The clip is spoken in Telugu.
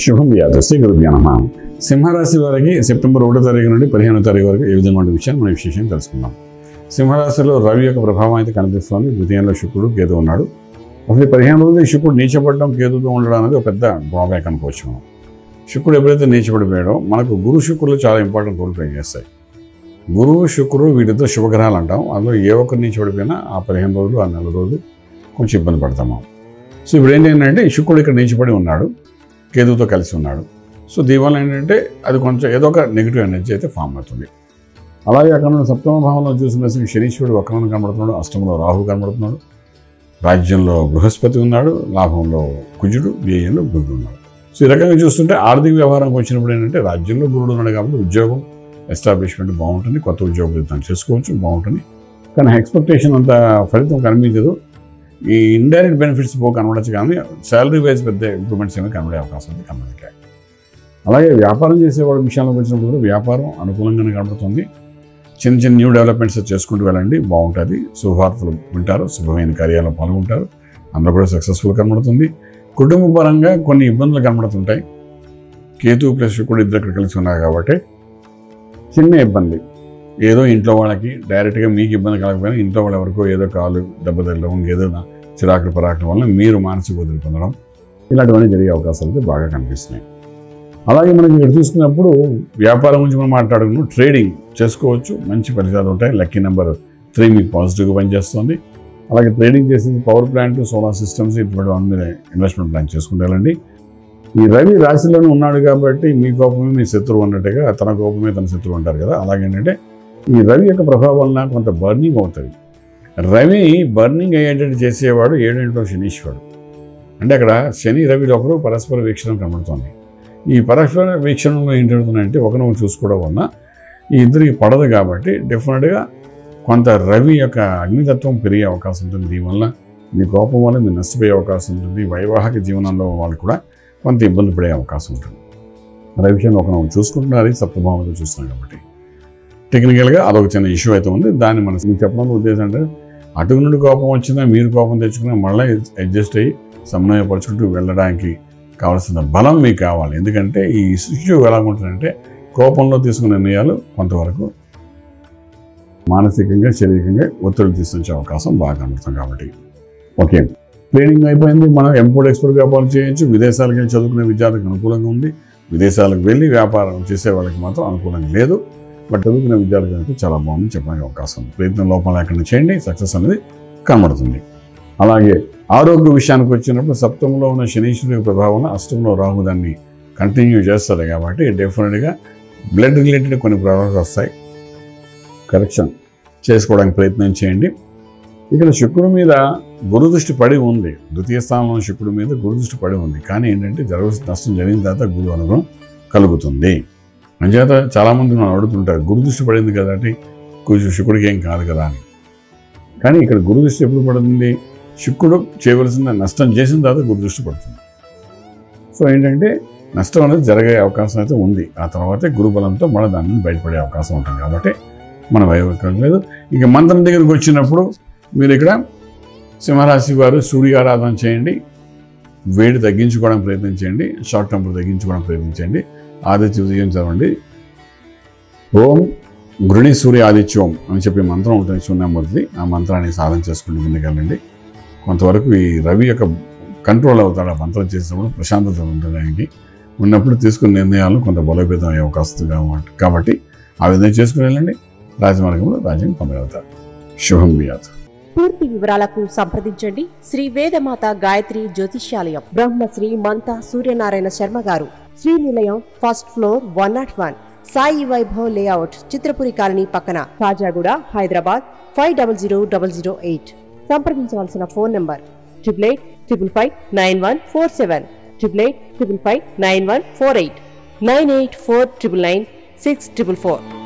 శుభం వ్యాధి శ్రీ గురుభ్యో నమః. సింహరాశి వారికి సెప్టెంబర్ 1వ తారీఖు నుండి 15వ తారీఖు వరకు ఏ విధమైన విషయాన్ని మనం విశేషంగా తెలుసుకుందాం. సింహరాశిలో రవి యొక్క ప్రభావం అయితే కనిపిస్తుంది. ద్వితీయంలో శుక్రుడు, కేతు ఉన్నాడు. అసలు 15 రోజులు శుక్రుడు నీచపడడం, కేతుతో ఉండడం అనేది ఒక పెద్ద డ్రాబ్యాక్ అనుకోవచ్చు మనం. శుక్రుడు ఎప్పుడైతే నీచపడిపోయాడో మనకు గురు శుక్రులు చాలా ఇంపార్టెంట్ రోల్ ప్లే చేస్తాయి. గురువు శుక్రుడు వీటితో శుభగ్రహాలు అంటాం. అందులో ఏ ఒక్కరు నీచపడిపోయినా ఆ 15 రోజులు ఆ నెల రోజులు కొంచెం ఇబ్బంది పడతాము. సో ఇప్పుడు ఏంటంటే శుక్రుడు ఇక్కడ నీచపడి ఉన్నాడు, కేతువుతో కలిసి ఉన్నాడు. సో దీనివల్ల ఏంటంటే అది కొంచెం ఏదో ఒక నెగిటివ్ ఎనర్జీ అయితే ఫామ్ అవుతుంది. అలాగే అక్కడ సప్తమ భావంలో చూసిన శనీశ్వరుడు వక్రంలో కనబడుతున్నాడు, అష్టమంలో రాహు కనబడుతున్నాడు, రాజ్యంలో బృహస్పతి ఉన్నాడు, లాభంలో కుజుడు, వ్యయంలో గురుడు ఉన్నాడు. సో ఈ రకంగా చూస్తుంటే ఆర్థిక వ్యవహారంకి వచ్చినప్పుడు ఏంటంటే రాజ్యంలో గురుడు ఉన్నాడు కాబట్టి ఉద్యోగం ఎస్టాబ్లిష్మెంట్ బాగుంటుంది, కొత్త ఉద్యోగ ప్రయత్నం చేసుకోవచ్చు, బాగుంటుంది. కానీ ఎక్స్పెక్టేషన్ అంత ఫలితం కనిపించదు. ఈ ఇండైరెక్ట్ బెనిఫిట్స్ పోక కనబడచ్చు, కానీ శాలరీ వైజ్ పెద్ద ఇంప్రూవ్మెంట్స్ ఏమైనా కనబడే అవకాశం ఉంది కనబడట్లేదు. అలాగే వ్యాపారం చేసేవాడి విషయాలకు వచ్చినప్పుడు కూడా వ్యాపారం అనుకూలంగానే కనబడుతుంది. చిన్న చిన్న న్యూ డెవలప్మెంట్స్ చేసుకుంటూ వెళ్ళండి, బాగుంటుంది. శుభవార్తలు వింటారు, శుభమైన కార్యాల్లో పాల్గొంటారు, అందరూ కూడా సక్సెస్ఫుల్ కనబడుతుంది. కుటుంబ పరంగా కొన్ని ఇబ్బందులు కనబడుతుంటాయి. కేతు ప్లస్ శుక్రుడు ఇద్దరు ఇక్కడ కలిసి ఉన్నారు కాబట్టి చిన్న ఇబ్బంది ఏదో ఇంట్లో వాళ్ళకి డైరెక్ట్గా మీకు ఇబ్బంది కలగకపోయినా ఇంట్లో వాళ్ళు ఎవరికో ఏదో కాలు దెబ్బ తగ్గడం, ఇంకేదో చిరాకులు పరాకుల వల్ల మీరు మానసిక ఒత్తిడి పొందడం, ఇలాంటివన్నీ జరిగే అవకాశాలు అయితే బాగా కనిపిస్తున్నాయి. అలాగే మనకి ఇక్కడ చూసుకున్నప్పుడు వ్యాపారం గురించి మనం మాట్లాడుకున్నాం. ట్రేడింగ్ చేసుకోవచ్చు, మంచి ఫలితాలు ఉంటాయి. లక్కీ నెంబర్ 3 మీకు పాజిటివ్గా పనిచేస్తుంది. అలాగే ట్రేడింగ్ చేసేది పవర్ ప్లాంట్, సోలార్ సిస్టమ్స్ ఇటువంటి వాటి మీద ఇన్వెస్ట్మెంట్ ప్లాన్ చేసుకుంటారండి. ఈ రవి రాశిలోనే ఉన్నాడు కాబట్టి మీ కోపమే మీ శత్రువు అన్నట్టుగా తన కోపమే తన శత్రువు అంటారు కదా. అలాగేంటంటే ఈ రవి యొక్క ప్రభావం వలన కొంత బర్నింగ్ అవుతుంది. రవి బర్నింగ్ అయ్యేటట్టు చేసేవాడు 7 శనీశ్వరుడు. అంటే అక్కడ శని రవిలో ఒకరు పరస్పర వీక్షణం కనబడుతుంది. ఈ పరస్పర వీక్షణంలో ఏం జరుగుతుందంటే ఒకరిని చూసుకోవడం వలన ఈ ఇద్దరికి పడదు కాబట్టి డెఫినెట్గా కొంత రవి యొక్క అగ్నితత్వం పెరిగే అవకాశం ఉంటుంది. దీనివల్ల మీ కోపం వల్ల మీరు నష్టపోయే అవకాశం ఉంటుంది. వైవాహిక జీవనంలో వాళ్ళు కూడా కొంత ఇబ్బంది పడే అవకాశం ఉంటుంది. రవి విషయంలో ఒకరిని చూసుకుంటున్నారు, సప్తభావంలో చూస్తున్నాం కాబట్టి టెక్నికల్గా అదొక చిన్న ఇష్యూ అయితే ఉంది. దాన్ని మనం చెప్పడం ఉద్దేశం అంటే అటు నుండి కోపం వచ్చినా మీరు కోపం తెచ్చుకున్నా మళ్ళీ అడ్జస్ట్ అయ్యి సమన్వయపరుచుకుంటూ వెళ్ళడానికి కావాల్సిన బలం మీకు కావాలి. ఎందుకంటే ఈ ఇష్యూ ఎలా ఉంటుందంటే కోపంలో తీసుకునే నిర్ణయాలు కొంతవరకు మానసికంగా శారీరకంగా ఒత్తిడి తీసుకొచ్చే అవకాశం బాగా కనబడుతుంది. కాబట్టి ఓకే, ట్రైనింగ్ అయిపోయింది. మనం ఇంపోర్ట్ ఎక్స్పోర్ట్ వ్యాపారం చేయొచ్చు. విదేశాలకు వెళ్ళి చదువుకునే విద్యార్థులకు అనుకూలంగా ఉంది. విదేశాలకు వెళ్ళి వ్యాపారం చేసే వాళ్ళకి మాత్రం అనుకూలంగా లేదు. బట్ చదువుకునే విద్యార్థులకు అయితే చాలా బాగుంది చెప్పడానికి అవకాశం ఉంది. ప్రయత్నం లోపల లేకుండా చేయండి, సక్సెస్ అనేది కనబడుతుంది. అలాగే ఆరోగ్య విషయానికి వచ్చినప్పుడు సప్తమంలో ఉన్న శనీశ్వరుడి ప్రభావం, అష్టంలో రాహు దాన్ని కంటిన్యూ చేస్తారు కాబట్టి డెఫినెట్గా బ్లడ్ రిలేటెడ్ కొన్ని ప్రాబ్లమ్స్ వస్తాయి. కరెక్షన్ చేసుకోవడానికి ప్రయత్నం చేయండి. ఇక్కడ శుక్రుడి మీద గురు దృష్టి పడి ఉంది. ద్వితీయ స్థానంలో శుక్రుడి మీద గురు దృష్టి పడి ఉంది. కానీ ఏంటంటే నష్టం జరిగిన తర్వాత గురు అనుగ్రహం కలుగుతుంది. అంచేత చాలామంది మనం అడుగుతుంటారు, గురు దృష్టి పడింది కదా అంటే శుక్రుడికి ఏం కాదు కదా అని. కానీ ఇక్కడ గురు దృష్టి ఎప్పుడు పడుతుంది? శుక్రుడు చేయవలసిన నష్టం చేసిన తర్వాత గురు దృష్టి పడుతుంది. సో ఏంటంటే నష్టం అనేది జరిగే అవకాశం అయితే ఉంది. ఆ తర్వాతే గురుబలంతో మళ్ళీ దాని నుండి బయటపడే అవకాశం ఉంటుంది. కాబట్టి మన వైవకం లేదు. ఇక మంత్రం దగ్గరికి వచ్చినప్పుడు మీరు ఇక్కడ సింహరాశి వారు సూర్య ఆరాధన చేయండి, వేడి తగ్గించుకోవడానికి ప్రయత్నం చేయండి, షార్ట్ టెంపర్ తగ్గించుకోవడానికి ప్రయత్నించండి, ఆదిత్య ఉదయం చదవండి. ఓం గృణి సూర్య ఆదిత్యోం అని చెప్పే మంత్రం ఉంటుంది, సున్నామూర్తి. ఆ మంత్రాన్ని సాధన చేసుకుంటూ ముందుకెళ్ళండి. కొంతవరకు ఈ రవి యొక్క కంట్రోల్ అవుతాడు. ఆ మంత్రం చేసినప్పుడు ప్రశాంతత ఉంటుంది. ఆయనకి ఉన్నప్పుడు తీసుకున్న నిర్ణయాలు కొంత బలోపేతం అయ్యే అవకాశం కాబట్టి ఆ విధంగా చేసుకుని వెళ్ళండి. రాజమార్గంలో రాజ్యం పొందగలుగుతారు. శుభం వ్యాధ. పూర్తి వివరాలకు సంప్రదించండి శ్రీ వేదమాత గాయత్రి జ్యోతిష్యాలయం, Brahmasri మంతా Suryanarayana Sharma garu, Srinilayam, first floor, 101, Sai Vaibhav layout, Chitrapuri colony పక్కన, కాజాగూడ, హైదరాబాద్ 500008. సంప్రదించవలసిన ఫోన్ నంబర్ 8855559147, 8855559148, 9849996644.